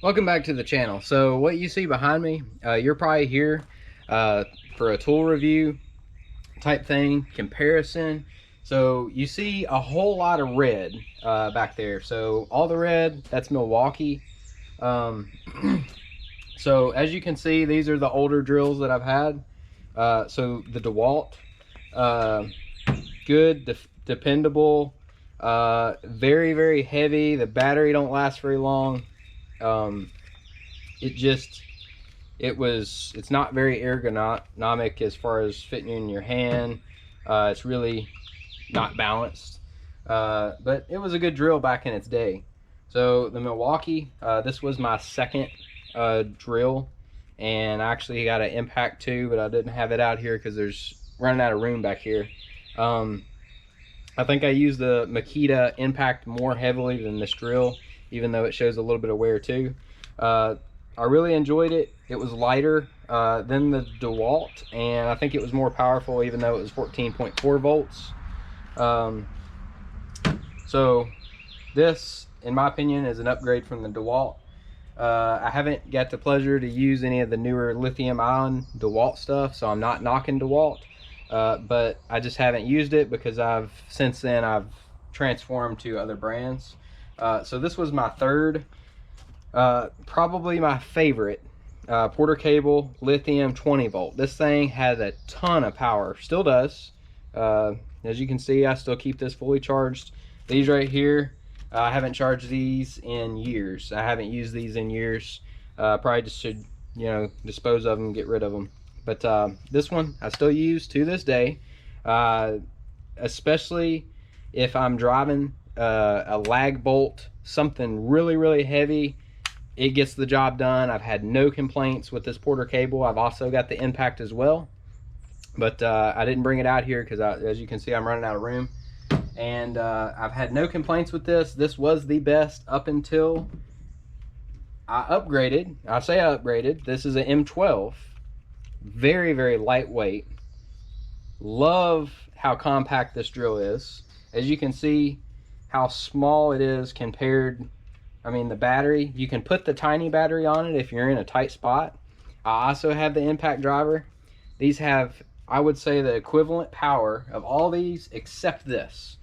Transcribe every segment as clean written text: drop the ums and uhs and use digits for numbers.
Welcome back to the channel. So what you see behind me, you're probably here for a tool review type thing, comparison. So you see a whole lot of red back there. So all the red, that's Milwaukee. So as you can see, these are the older drills that I've had. So the DeWalt, good, dependable, very, very heavy. The battery don't last very long. It's not very ergonomic as far as fitting in your hand. It's really not balanced, but it was a good drill back in its day. So the Milwaukee, this was my second drill, and I actually got an impact too, but I didn't have it out here because there's running out of room back here. I think I used the Makita impact more heavily than this drill, even though it shows a little bit of wear too. I really enjoyed it. It was lighter than the DeWalt, and I think it was more powerful, even though it was 14.4 volts. So this, in my opinion, is an upgrade from the DeWalt. I haven't got the pleasure to use any of the newer lithium ion DeWalt stuff, so I'm not knocking DeWalt, but I just haven't used it because since then I've transformed to other brands. So this was my third, probably my favorite, Porter cable lithium 20 volt. This thing has a ton of power, still does. As you can see, I still keep this fully charged. These right here, I haven't charged these in years. I haven't used these in years. Probably just should, dispose of them, get rid of them. But this one I still use to this day, especially if I'm driving a lag bolt, something really, really heavy. It gets the job done. I've had no complaints with this Porter cable. I've also got the impact as well, but I didn't bring it out here because, as you can see, I'm running out of room. And I've had no complaints with this. This was the best up until I upgraded. I say I upgraded. This is an M12. Very, very lightweight. Love how compact this drill is. As you can see how small it is compared. I mean, the battery, you can put the tiny battery on it if you're in a tight spot. I also have the impact driver. These have, I would say, the equivalent power of all these except this.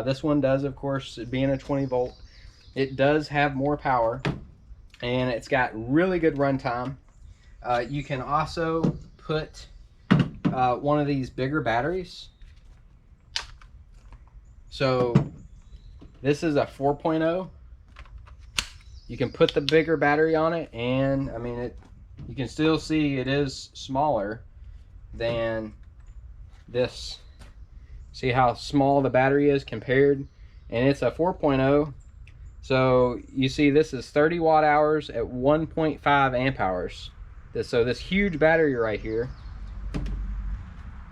This one does, of course, being a 20 volt, it does have more power, and it's got really good runtime. You can also put one of these bigger batteries. So this is a 4.0. You can put the bigger battery on it, and I mean, you can still see it is smaller than this. See how small the battery is compared, and it's a 4.0. So you see this is 30 watt hours at 1.5 amp hours. So this huge battery right here,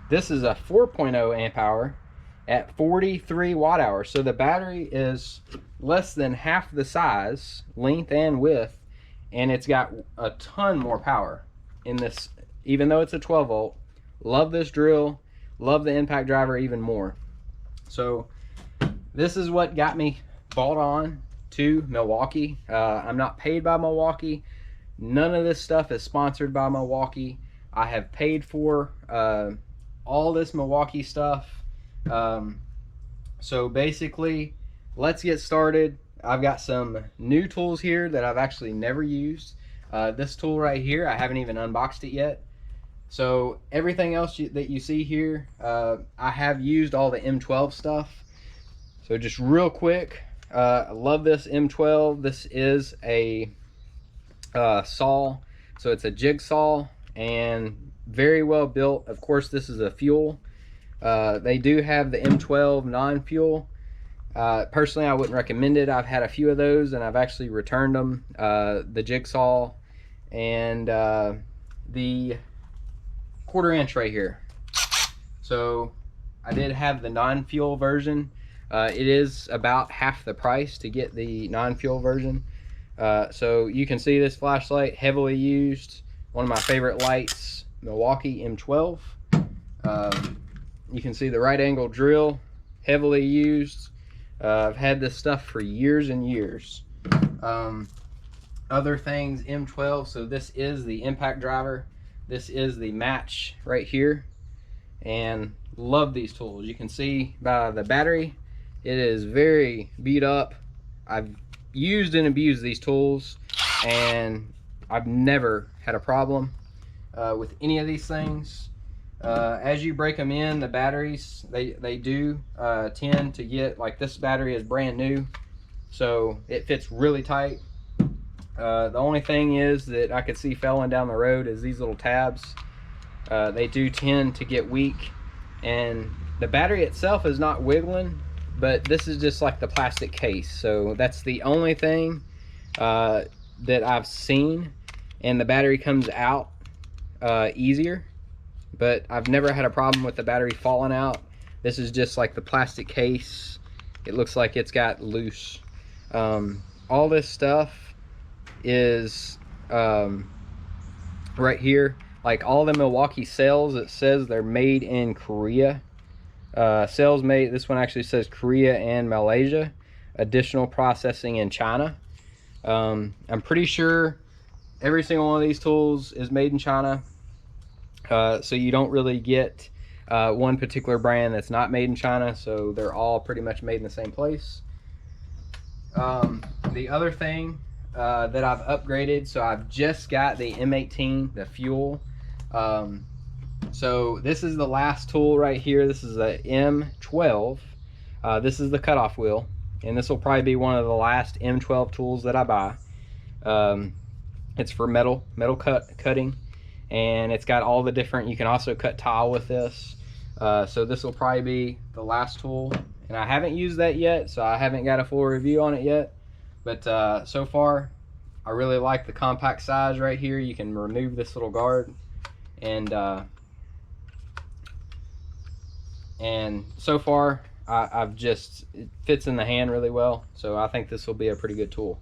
this is a 4.0 amp hour at 43 watt hours. So the battery is less than half the size, length and width, and it's got a ton more power in this, even though it's a 12 volt. Love this drill, love the impact driver even more. So this is what got me bought on to Milwaukee. I'm not paid by Milwaukee. None of this stuff is sponsored by Milwaukee. I have paid for all this Milwaukee stuff. So basically, let's get started. I've got some new tools here that I've actually never used. This tool right here, I haven't even unboxed it yet. So everything else that you see here, I have used all the M12 stuff. So just real quick, I love this M12. This is a saw, so it's a jigsaw and very well built. Of course, this is a fuel. They do have the M12 non-fuel. Personally, I wouldn't recommend it. I've had a few of those and I've actually returned them. The jigsaw and the 1/4 inch right here. So I did have the non-fuel version. It is about half the price to get the non-fuel version. So you can see this flashlight, heavily used. One of my favorite lights, Milwaukee M12. You can see the right angle drill, heavily used. I've had this stuff for years and years. other things M12. So this is the impact driver. This is the match right here, and love these tools. You can see by the battery, it is very beat up. I've used and abused these tools, and I've never had a problem with any of these things. As you break them in, the batteries, they do tend to get, like this battery is brand new, so it fits really tight. The only thing is that I could see falling down the road is these little tabs. They do tend to get weak, and the battery itself is not wiggling, but this is just like the plastic case. So that's the only thing that I've seen, and the battery comes out easier, but I've never had a problem with the battery falling out. This is just like the plastic case. It looks like it's got loose. All this stuff is right here, like all the Milwaukee cells, it says they're made in Korea. Cells made, this one actually says Korea and Malaysia, additional processing in China. I'm pretty sure every single one of these tools is made in China, so you don't really get one particular brand that's not made in China, so they're all pretty much made in the same place. The other thing that I've upgraded, so I've just got the M18, the fuel. So this is the last tool right here. This is the M12. This is the cutoff wheel, and this will probably be one of the last M12 tools that I buy. It's for metal cutting, and it's got all the different, you can also cut tile with this. So this will probably be the last tool, and I haven't used that yet, so I haven't got a full review on it yet. But so far, I really like the compact size right here. You can remove this little guard, and so far, it fits in the hand really well. So I think this will be a pretty good tool.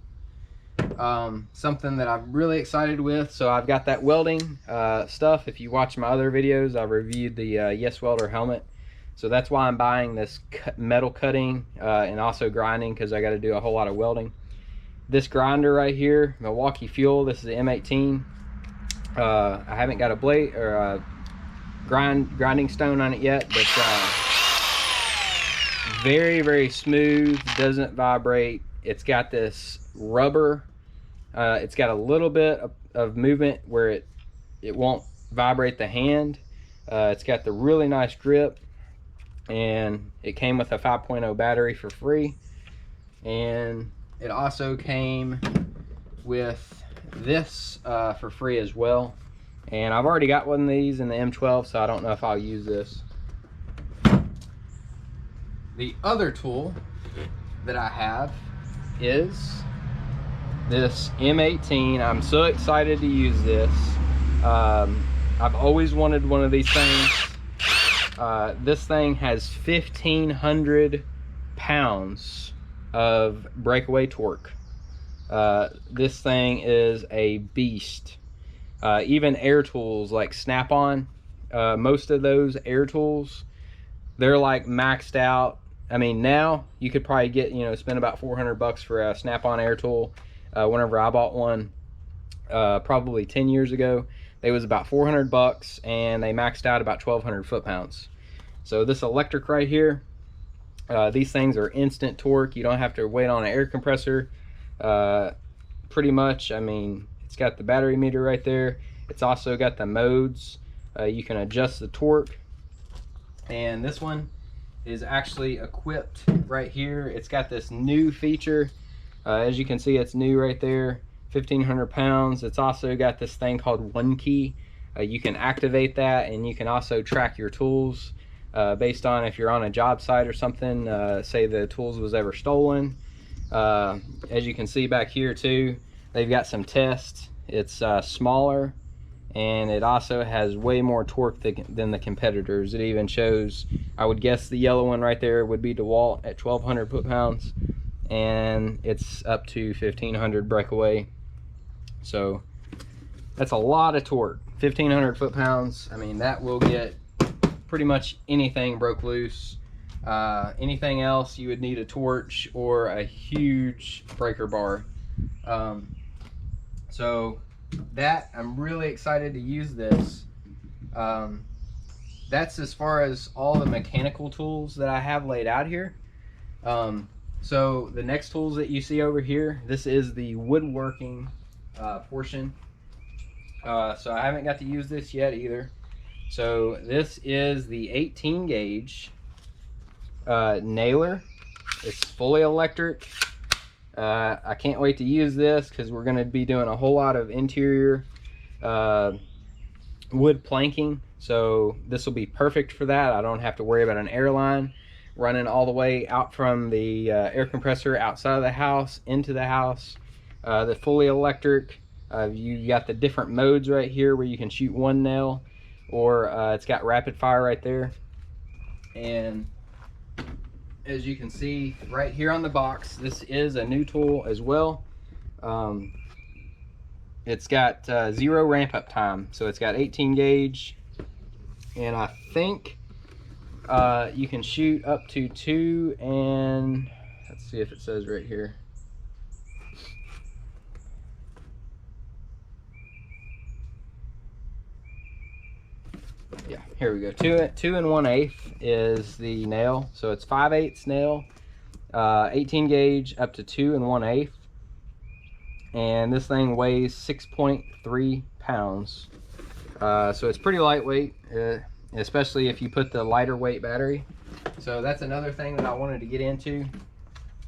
Something that I'm really excited with, so I've got that welding stuff. If you watch my other videos, I reviewed the Yes Welder helmet. So that's why I'm buying this metal cutting and also grinding, because I got to do a whole lot of welding. This grinder right here, Milwaukee Fuel, this is the M18. I haven't got a blade or a grinding stone on it yet, but very smooth, doesn't vibrate. It's got this rubber, it's got a little bit of movement where it won't vibrate the hand. It's got the really nice grip, and it came with a 5.0 battery for free, and it also came with this for free as well. And I've already got one of these in the M12, so I don't know if I'll use this. The other tool that I have is this M18. I'm so excited to use this. I've always wanted one of these things. This thing has 1,500 pounds of breakaway torque. This thing is a beast. Even air tools like Snap-on, most of those air tools, they're like maxed out. I mean, now you could probably get, spend about $400 for a Snap-on air tool. Whenever I bought one, probably 10 years ago, they was about $400, and they maxed out about 1,200 foot-pounds. So this electric right here, these things are instant torque. You don't have to wait on an air compressor. Pretty much, I mean, it's got the battery meter right there. It's also got the modes. You can adjust the torque. And this one is actually equipped right here. It's got this new feature. As you can see, it's new right there. 1,500 pounds. It's also got this thing called One Key. You can activate that, and you can also track your tools based on if you're on a job site or something, say the tools was ever stolen. As you can see back here too, they've got some tests. It's smaller, and it also has way more torque than the competitors. It even shows, I would guess the yellow one right there would be DeWalt at 1,200 foot-pounds, and it's up to 1,500 breakaway. So that's a lot of torque. 1,500 foot-pounds. I mean, that will get pretty much anything broke loose. Anything else, you would need a torch or a huge breaker bar. So that, I'm really excited to use this. That's as far as all the mechanical tools that I have laid out here. So the next tools that you see over here, this is the woodworking portion. So I haven't got to use this yet either. So this is the 18 gauge nailer. It's fully electric. I can't wait to use this because we're going to be doing a whole lot of interior wood planking. So this will be perfect for that. I don't have to worry about an air line running all the way out from the air compressor outside of the house into the house. The fully electric, you got the different modes right here where you can shoot one nail, or it's got rapid fire right there. And as you can see right here on the box, this is a new tool as well. It's got 0 ramp up time, so it's got 18 gauge, and I think you can shoot up to 2, and let's see if it says right here. Yeah, here we go. 2 1/8 is the nail, so it's 5/8 nail, 18 gauge up to 2 1/8, and this thing weighs 6.3 pounds. So it's pretty lightweight, especially if you put the lighter weight battery. So that's another thing that I wanted to get into.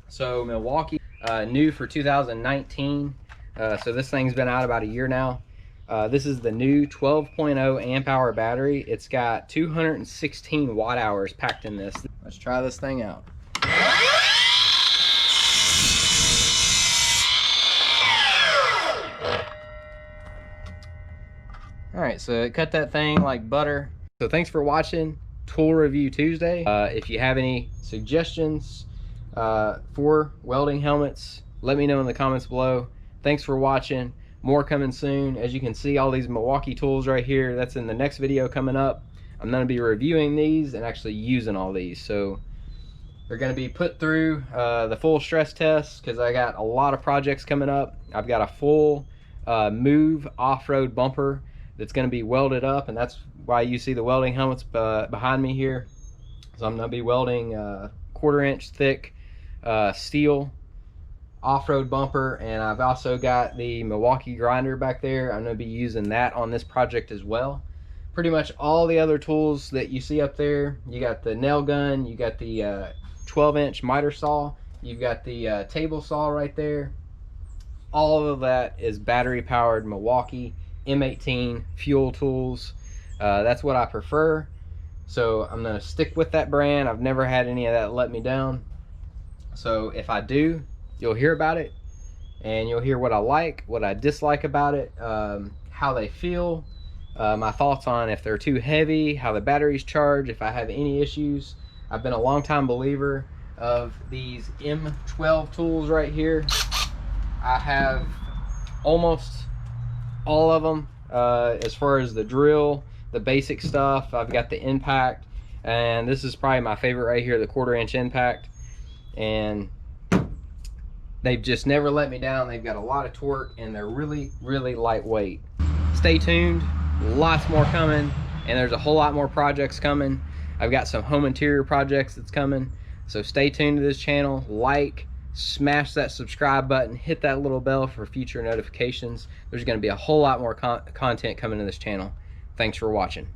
So Milwaukee, new for 2019. So this thing's been out about a year now. This is the new 12.0 amp hour battery. It's got 216 watt hours packed in this. Let's try this thing out. All right, so it cut that thing like butter. So thanks for watching Tool Review Tuesday. If you have any suggestions for welding helmets, let me know in the comments below. Thanks for watching. More coming soon. As you can see, all these Milwaukee tools right here, that's in the next video coming up. I'm going to be reviewing these and actually using all these. So they're going to be put through the full stress test because I got a lot of projects coming up. I've got a full move off-road bumper that's going to be welded up, and that's why you see the welding helmets behind me here. So I'm going to be welding 1/4 inch thick steel off-road bumper, and I've also got the Milwaukee grinder back there. I'm going to be using that on this project as well. Pretty much all the other tools that you see up there, you got the nail gun, you got the 12-inch miter saw, you've got the table saw right there. All of that is battery powered Milwaukee M18 fuel tools. That's what I prefer, so I'm going to stick with that brand. I've never had any of that let me down, so if I do, you'll hear about it, and you'll hear what I like, what I dislike about it, how they feel, my thoughts on if they're too heavy, how the batteries charge, if I have any issues. I've been a long time believer of these M12 tools right here. I have almost all of them as far as the drill, the basic stuff. I've got the impact, and this is probably my favorite right here, the 1/4 inch impact, and they've just never let me down. They've got a lot of torque, and they're really, really lightweight. Stay tuned, lots more coming, and there's a whole lot more projects coming. I've got some home interior projects that's coming, so stay tuned to this channel. Like, smash that subscribe button, hit that little bell for future notifications. There's going to be a whole lot more content coming to this channel. Thanks for watching.